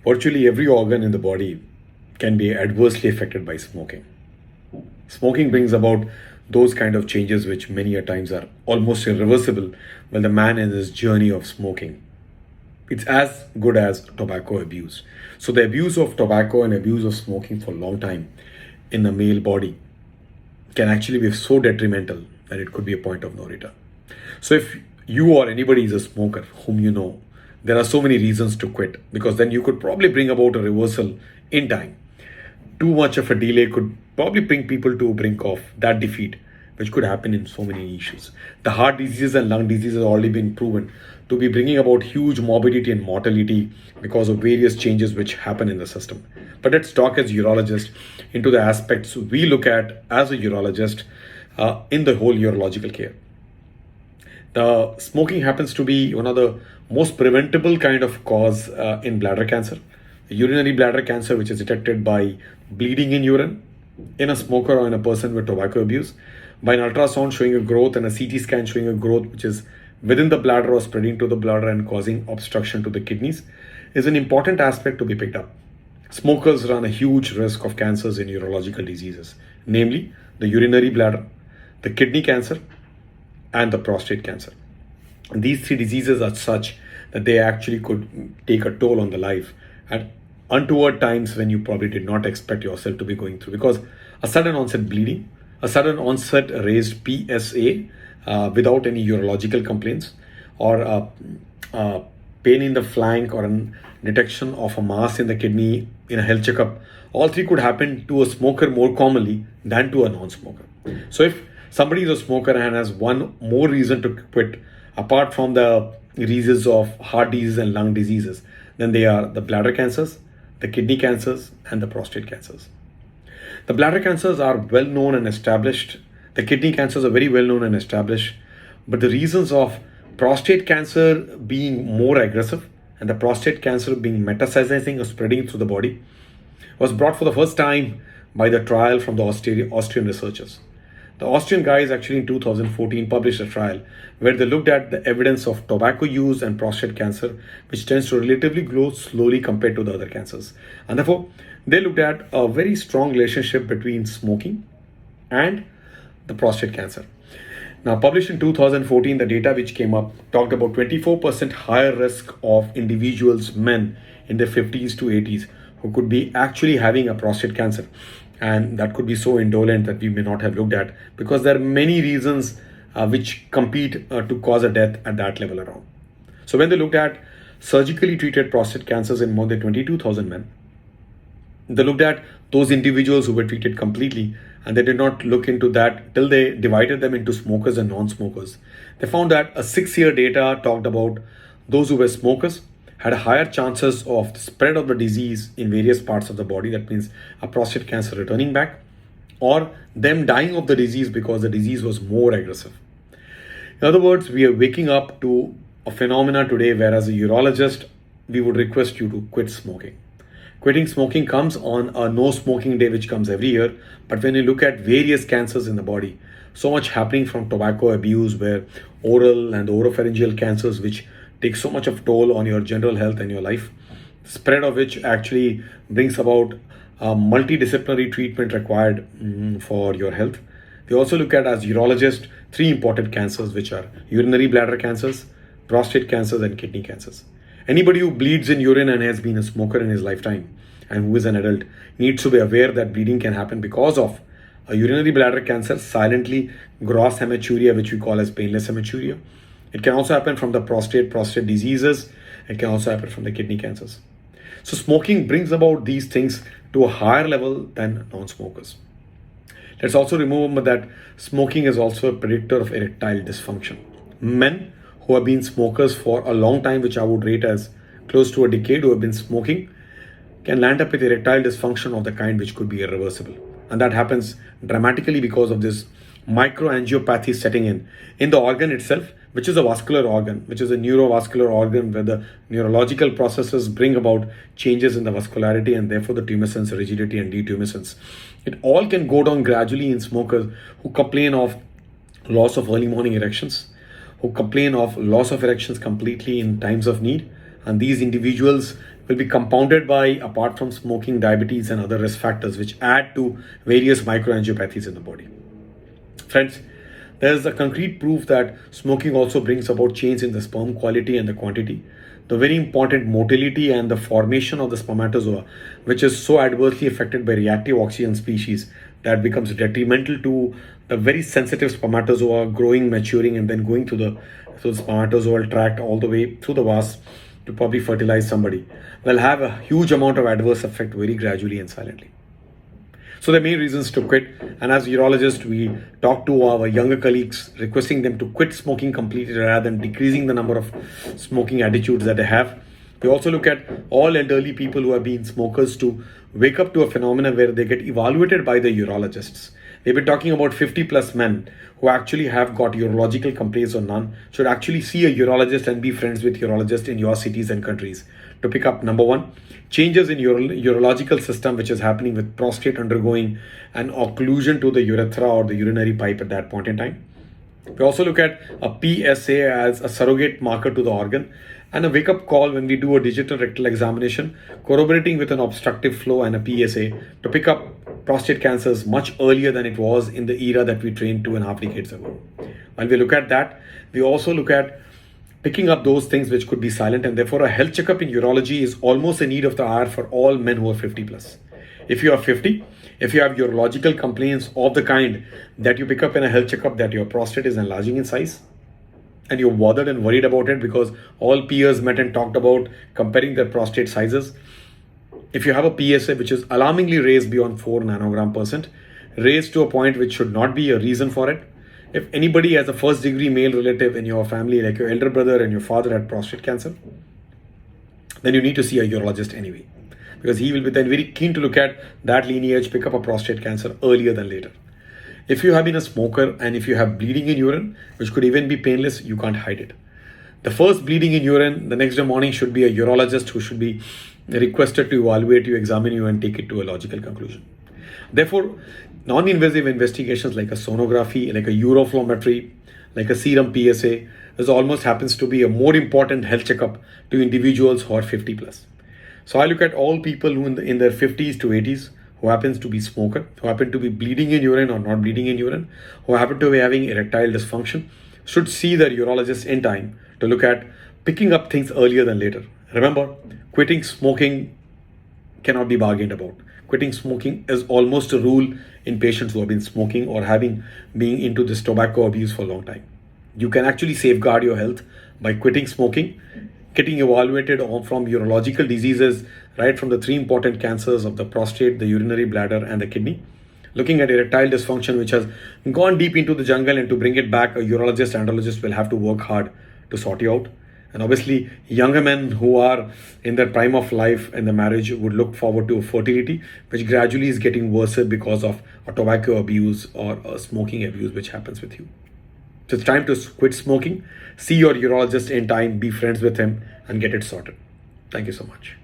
Virtually every organ in the body can be adversely affected by smoking. Smoking brings about those kind of changes which many a times are almost irreversible when the man in his journey of smoking. It's as good as tobacco abuse. So the abuse of tobacco and abuse of smoking for a long time in the male body can actually be so detrimental that it could be a point of no return. So if you or anybody is a smoker whom you know, there are so many reasons to quit, because then you could probably bring about a reversal in time. Too much of a delay could probably bring people to brink of that defeat, which could happen in so many issues. The heart diseases and lung diseases have already been proven to be bringing about huge morbidity and mortality because of various changes which happen in the system. But let's talk as urologists into the aspects we look at as a urologist in the whole urological care. The smoking happens to be one of the most preventable kind of cause in bladder cancer. Urinary bladder cancer, which is detected by bleeding in urine in a smoker or in a person with tobacco abuse, by an ultrasound showing a growth and a CT scan showing a growth which is within the bladder or spreading to the bladder and causing obstruction to the kidneys, is an important aspect to be picked up. Smokers run a huge risk of cancers in urological diseases, namely the urinary bladder, the kidney cancer, and the prostate cancer. And these three diseases are such that they actually could take a toll on the life at untoward times when you probably did not expect yourself to be going through, because a sudden onset bleeding, a sudden onset raised PSA without any urological complaints, or pain in the flank, or a detection of a mass in the kidney in a health checkup, all three could happen to a smoker more commonly than to a non-smoker. So if somebody is a smoker and has one more reason to quit apart from the reasons of heart disease and lung diseases, then they are the bladder cancers, the kidney cancers, and the prostate cancers. The bladder cancers are well known and established. The kidney cancers are very well known and established. But the reasons of prostate cancer being more aggressive and the prostate cancer being metastasizing or spreading through the body was brought for the first time by the trial from the Austrian researchers. The Austrian guys actually in 2014 published a trial where they looked at the evidence of tobacco use and prostate cancer, which tends to relatively grow slowly compared to the other cancers. And therefore, they looked at a very strong relationship between smoking and the prostate cancer. Now, published in 2014, the data which came up talked about 24% higher risk of individuals, men in their 50s to 80s, who could be actually having a prostate cancer. And that could be so indolent that we may not have looked at, because there are many reasons which compete to cause a death at that level around. So when they looked at surgically treated prostate cancers in more than 22,000 men, they looked at those individuals who were treated completely, and they did not look into that till they divided them into smokers and non-smokers. They found that a 6-year data talked about those who were smokers had higher chances of the spread of the disease in various parts of the body. That means a prostate cancer returning back, or them dying of the disease because the disease was more aggressive. In other words, we are waking up to a phenomena today where, as a urologist, we would request you to quit smoking. Quitting smoking comes on a no smoking day, which comes every year. But when you look at various cancers in the body, so much happening from tobacco abuse, where oral and oropharyngeal cancers, which take so much of toll on your general health and your life, spread of which actually brings about multidisciplinary treatment required for your health. They also look at, as urologists, 3 important cancers, which are urinary bladder cancers, prostate cancers, and kidney cancers. Anybody who bleeds in urine and has been a smoker in his lifetime and who is an adult needs to be aware that bleeding can happen because of a urinary bladder cancer, silently gross hematuria, which we call as painless hematuria. It can also happen from the prostate diseases. It can also happen from the kidney cancers. So smoking brings about these things to a higher level than non-smokers. Let's also remember that smoking is also a predictor of erectile dysfunction. Men who have been smokers for a long time, which I would rate as close to a decade, who have been smoking, can land up with erectile dysfunction of the kind which could be irreversible. And that happens dramatically because of this microangiopathy setting in the organ itself, which is a vascular organ, which is a neurovascular organ where the neurological processes bring about changes in the vascularity and therefore the tumescence, rigidity, and detumescence. It all can go down gradually in smokers who complain of loss of early morning erections, who complain of loss of erections completely in times of need, And these individuals will be compounded by, apart from smoking, diabetes and other risk factors, which add to various microangiopathies in the body. Friends, there is a concrete proof that smoking also brings about change in the sperm quality and the quantity, the very important motility and the formation of the spermatozoa, which is so adversely affected by reactive oxygen species that becomes detrimental to the very sensitive spermatozoa growing, maturing, and then going through the spermatozoal tract all the way through the vas to probably fertilize somebody, will have a huge amount of adverse effect very gradually and silently. So the main reasons to quit, and as urologists, we talk to our younger colleagues, requesting them to quit smoking completely rather than decreasing the number of smoking attitudes that they have. We also look at all elderly people who have been smokers to wake up to a phenomenon where they get evaluated by the urologists. We've been talking about 50 plus men who actually have got urological complaints or none should actually see a urologist and be friends with urologists in your cities and countries to pick up, number one, changes in urological system which is happening with prostate undergoing an occlusion to the urethra or the urinary pipe at that point in time. We also look at a PSA as a surrogate marker to the organ and a wake-up call when we do a digital rectal examination corroborating with an obstructive flow and a PSA to pick up prostate cancers much earlier than it was in the era that we trained 2.5 decades ago. While we look at that, we also look at picking up those things which could be silent, and therefore a health checkup in urology is almost a need of the hour for all men who are 50 plus. If you are 50, if you have urological complaints of the kind that you pick up in a health checkup that your prostate is enlarging in size, and you're bothered and worried about it because all peers met and talked about comparing their prostate sizes, if you have a PSA which is alarmingly raised beyond 4 nanogram percent, raised to a point which should not be a reason for it, if anybody has a first degree male relative in your family, like your elder brother and your father had prostate cancer, then you need to see a urologist anyway, because he will be then very keen to look at that lineage, pick up a prostate cancer earlier than later. If you have been a smoker and if you have bleeding in urine, which could even be painless, you can't hide it. The first bleeding in urine the next day morning should be a urologist who should be requested to evaluate you, examine you, and take it to a logical conclusion. Therefore, non-invasive investigations like a sonography, like a uroflowmetry, like a serum PSA, this almost happens to be a more important health checkup to individuals who are 50 plus. So I look at all people who in their 50s to 80s who happens to be smoker, who happen to be bleeding in urine or not bleeding in urine, who happen to be having erectile dysfunction, should see their urologist in time to look at picking up things earlier than later. Remember, quitting smoking cannot be bargained about. Quitting smoking is almost a rule in patients who have been smoking or being into this tobacco abuse for a long time. You can actually safeguard your health by quitting smoking, getting evaluated from urological diseases, right from the 3 important cancers of the prostate, the urinary bladder, and the kidney. Looking at erectile dysfunction, which has gone deep into the jungle, and to bring it back, a urologist, andrologist will have to work hard to sort you out. And obviously, younger men who are in their prime of life and the marriage would look forward to fertility, which gradually is getting worse because of a tobacco abuse or a smoking abuse which happens with you. So it's time to quit smoking, see your urologist in time, be friends with him, and get it sorted. Thank you so much.